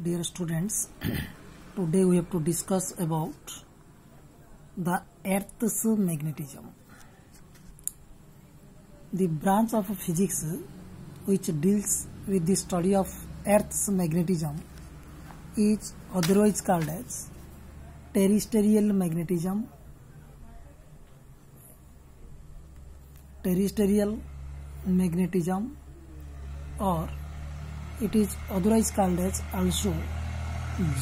Dear students, today we have to discuss about the Earth's magnetism. The branch of physics which deals with the study of Earth's magnetism is otherwise called as terrestrial magnetism, or it is otherwise called as also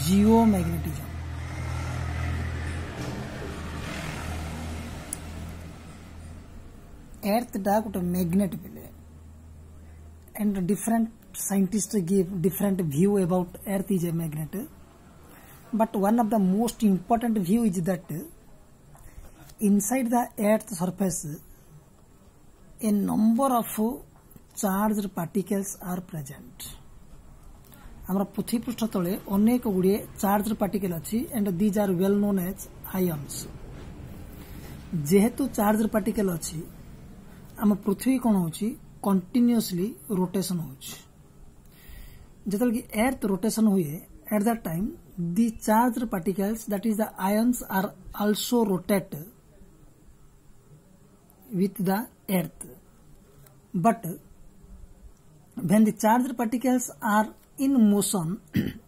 geomagnetism. Earth da gote magnet bile, and different scientists give different view about Earth is a magnet. But one of the most important view is that inside the Earth surface a number of charged particles are present. Amara पृथ्वी पृष्ठ तले अनेक गुड़िए charge particle अच्छी and these are well known as ions. जेहेतु charge particle अच्छी आम पृथ्वी कौन होची कंटिन्यूअसली रोटेशन होची. जेतल कि अर्थ रोटेशन हुए at that time the charge particles that is the ions are also rotate with the earth. But when the charged particles are in motion,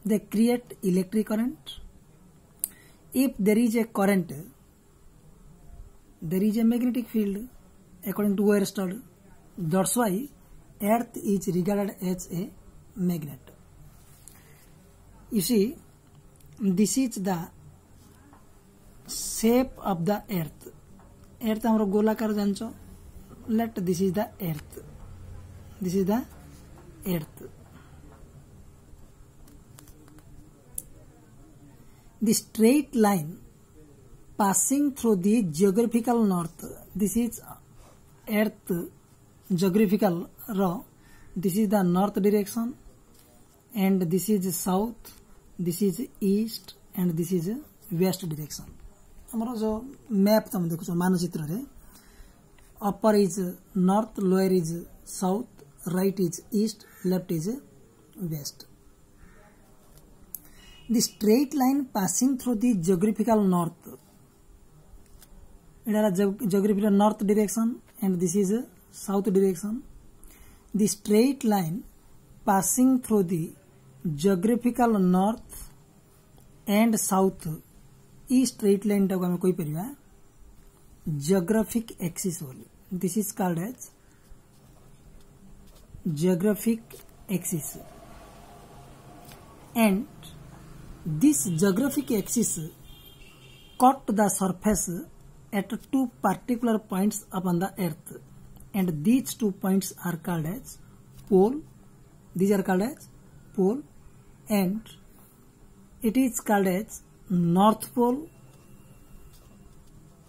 they create electric current. If there is a current, there is a magnetic field according to Weierstrass. That's why Earth is regarded as a magnet. You see, this is the shape of the Earth. Earth हमरो गोलाकार जानचो. Let this is the Earth. This is the Earth. The straight line passing through the geographical north. This is Earth geographical row. This is the north direction, and this is south. This is east, and this is west direction. हमारा जो map तुम देखो मानचित्र रे upper is north, lower is south, right is east, left is west. The straight line passing through the geographical north. It is a geographical north direction, and this is a south direction. The straight line passing through the geographical north and south. E straight line टाको हमें कोई परिवा geographic axis बोले. This is called as geographic axis, and this geographic axis cut the surface at two particular points upon the Earth, and these 2 points are called as pole. These are called as pole, and it is called as North Pole,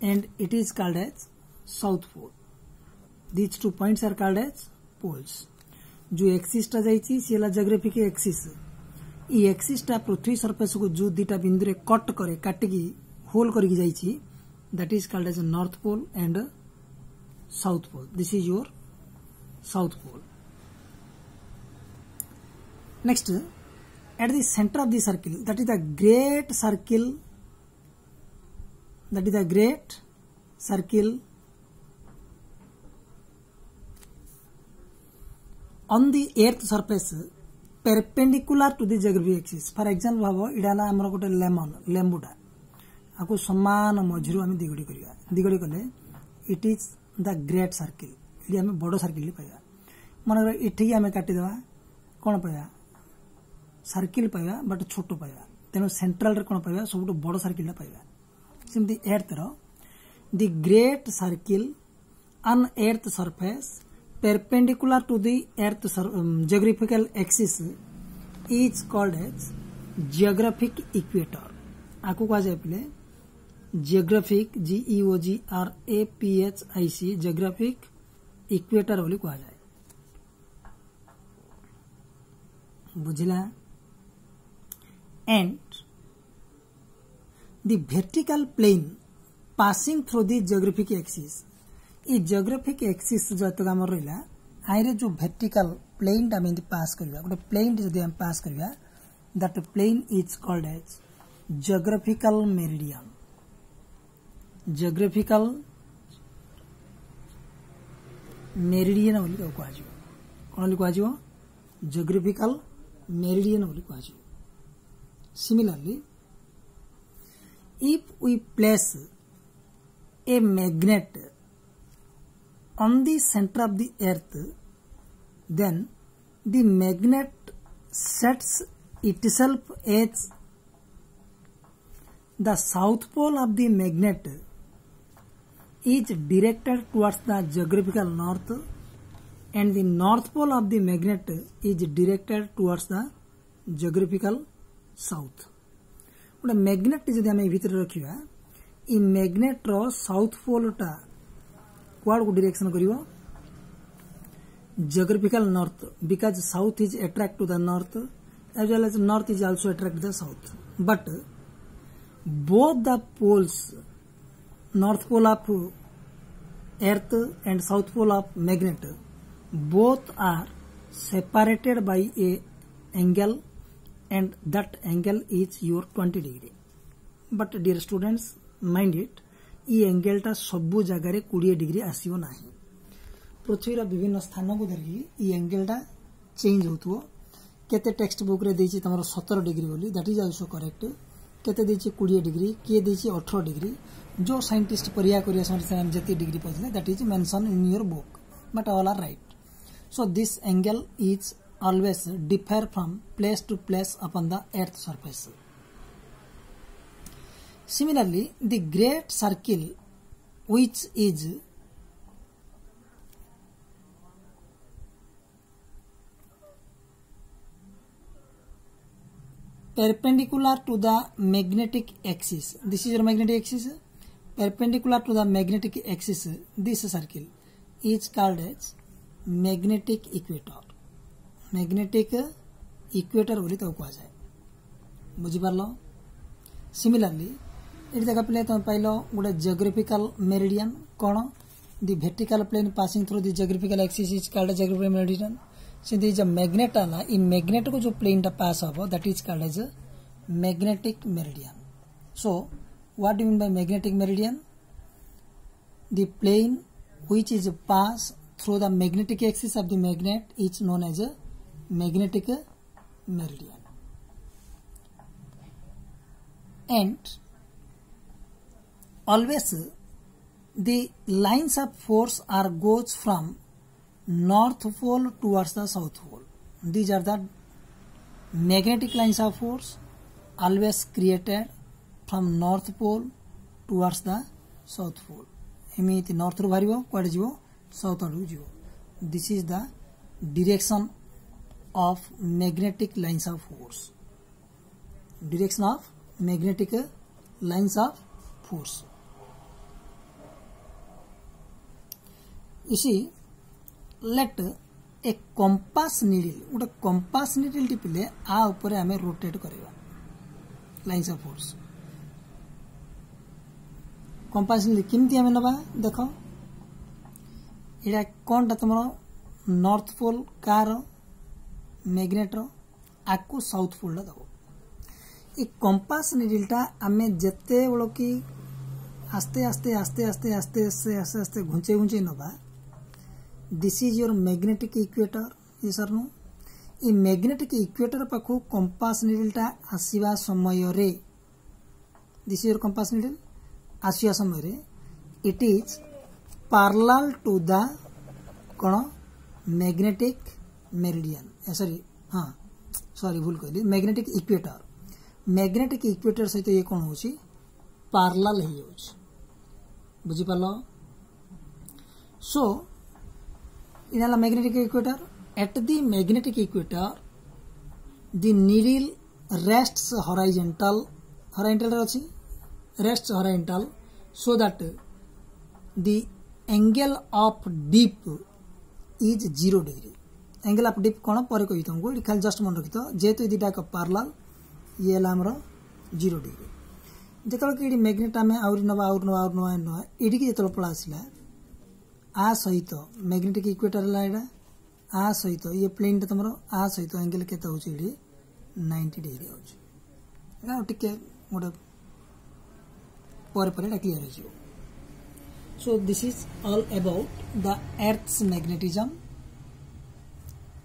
and it is called as South Pole. These 2 points are called as poles. जो axis टा जाइची सेला geographic axis. E axis टा पृथ्वी surface को जो दीटा बिंदु रे cut करे काटिकी होल करके जाइची, that is called as north pole and south pole. This is your south pole. Next, at the center of the circle, that is the great circle, that is the great circle on the earth surface perpendicular to the geographic axis. For example, भाव इडाला हमर गोटे लेम्बुटा आको समान मझिरु हम दिगडी करिया. दिगडी कले it is the great circle. इली हम बड़ सर्किल पाइबा. मन इठी हम काटि देबा कोन पाइबा सर्किल पाइबा, बट छोट पाइबा. तेनो सेंट्रल रे कोन पाइबा सबुट बड़ सर्किल पाइबा. सिमती एर्थ रो the great circle on earth surface perpendicular to the earth geographical axis is called as geographic equator. आको कहा जाए पहले geographic GEOGRAPHIC geographic equator बोली कहा जाए. बुझिला. And the vertical plane passing through the geographic axis. ये geographic axis जो तक हमर रहिला आइरे जो vertical plane टा में पास करिया गोटे plane जदि हम पास करिया that plane is called as geographical meridian. Geographical meridian बोली तो कहा जो कौन लिखा जो geographical meridian बोली कहा जो. Similarly, if we place a magnet on the center of the earth, then the magnet sets itself as the south pole of the magnet is directed towards the geographical north and the north pole of the magnet is directed towards the geographical south. गोटे magnet जदि आम भितर रखा ये magnet रो south pole टा कुआड़ को direction करिवो geographical north because south is attract to the north as well as north is also attract to the south, but both the poles, north pole of earth and south pole of magnet, both are separated by a angle and that angle is your 20 degree. But dear students, mind it, ये angle टा सबु जगह 20 degree आसीबो नाही. पृथ्वी रा विभिन्न स्थान को धरि ये एंगल टा चेंज होतुओ. केते टेक्स्ट बुक रे देछि तमरो 17 डिग्री बोली, दैट इज आल्सो करेक्ट. केते देछि 20 डिग्री, के देछि 18 डिग्री. जो साइंटिस्ट परिया करिया समझ जति डिग्री पछले that is mention in your book, but all are right. So this angle is always differ from place to place upon the earth surface. Similarly, the great circle which is perpendicular to the magnetic axis, this is your magnetic axis, perpendicular to the magnetic axis, this circle is called as magnetic equator. Magnetic equator बोली तो कह जाए. बुझिपार. Similarly ये देखा पे तुम pile गोटे geographical meridian कौन the vertical plane passing through the geographical axis is called geographical meridian. से जो मैग्नेट आला इ मैग्नेट को जो प्लेन टा पास हबो that is called as magnetic meridian. So what do mean by magnetic meridian? The plane which is pass through the magnetic axis of the magnet is known as a magnetic meridian. And always the lines of force are goes from north pole towards the south pole. These are the magnetic lines of force always created from north pole towards the south pole. एमिति north रु बाहरिबो code जीवो south रु जीवो. This is the direction of magnetic lines of force. Direction of magnetic lines of force. You see, let a compass needle, गोटे compass needle टिपिले आ ऊपर हमें rotate करेगा lines of force. compass needle किमती हमें नबा देखो इड़ा कौन टा तुमरो नॉर्थ पोल कार मैग्नेट आकु साउथ पोल दब. ये कंपास निडल टा आमे जत्ते बड़ो कि आस्ते आस्ते आस्ते आस्ते आस्ते आस्ते आस्ते आस्ते घुंचे घुंचे नबा. This is your magnetic equator. ये सर नु ये मैग्नेटिक इक्वेटर पाखु कंपास निडल टा आसीबा समय रे, this is your compass needle आसीबा समय रे it is parallel to the कोन मैग्नेटिक मेरिडियन. सॉरी हाँ सॉरी भूल कहली मैग्नेटिक इक्वेटर. मैग्नेटिक इक्वेटर सहित ये कौन होची पैरेलल हो जाउछ. बुझि पालो. सो इनाला magnetic equator. At the magnetic equator the needle rests horizontal अच्छी rests horizontal so that the angle of dip is 0 degree. Angle of dip कौन पर कही तुमको खाली जस्ट मन रखी तो जेहेतु दुटा एक पैरेलल ये आमर 0 डिग्री. जिते कि मैग्नेट आम आउरी नवा आउर नवा आउर नवा नवा ये जो पड़ा आसला आ सहित मैग्नेटिक इक्वेटर है आ सहित ये प्लेन टा तुम आ सहित एंगल केते होची 90 डिग्री होचे टिके गोटे पर क्लियर हो। So this is all about the Earth's magnetism,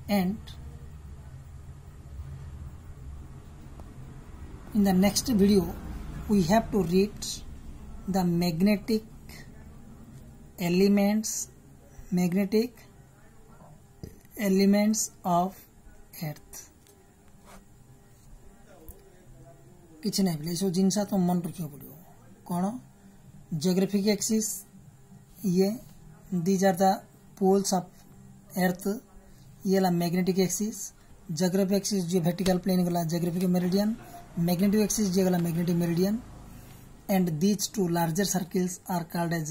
and in the next video we have to read the magnetic elements of Earth। किसी नहीं बोले सब जिनसा तो मन रखा पड़ो कौन जियोग्राफिक एक्सिस ये these are the poles of earth ये ला मैग्नेटिक एक्सिस जियोग्राफिक एक्सिस जो वर्टिकल प्लेन गला जियोग्राफिक मेरिडियन मैग्नेटिक एक्सिस जो गला magnetic meridian and these two larger circles are called as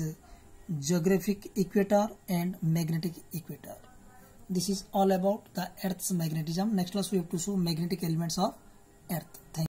geographic equator and magnetic equator. This is all about the earth's magnetism. Next class we have to show magnetic elements of earth.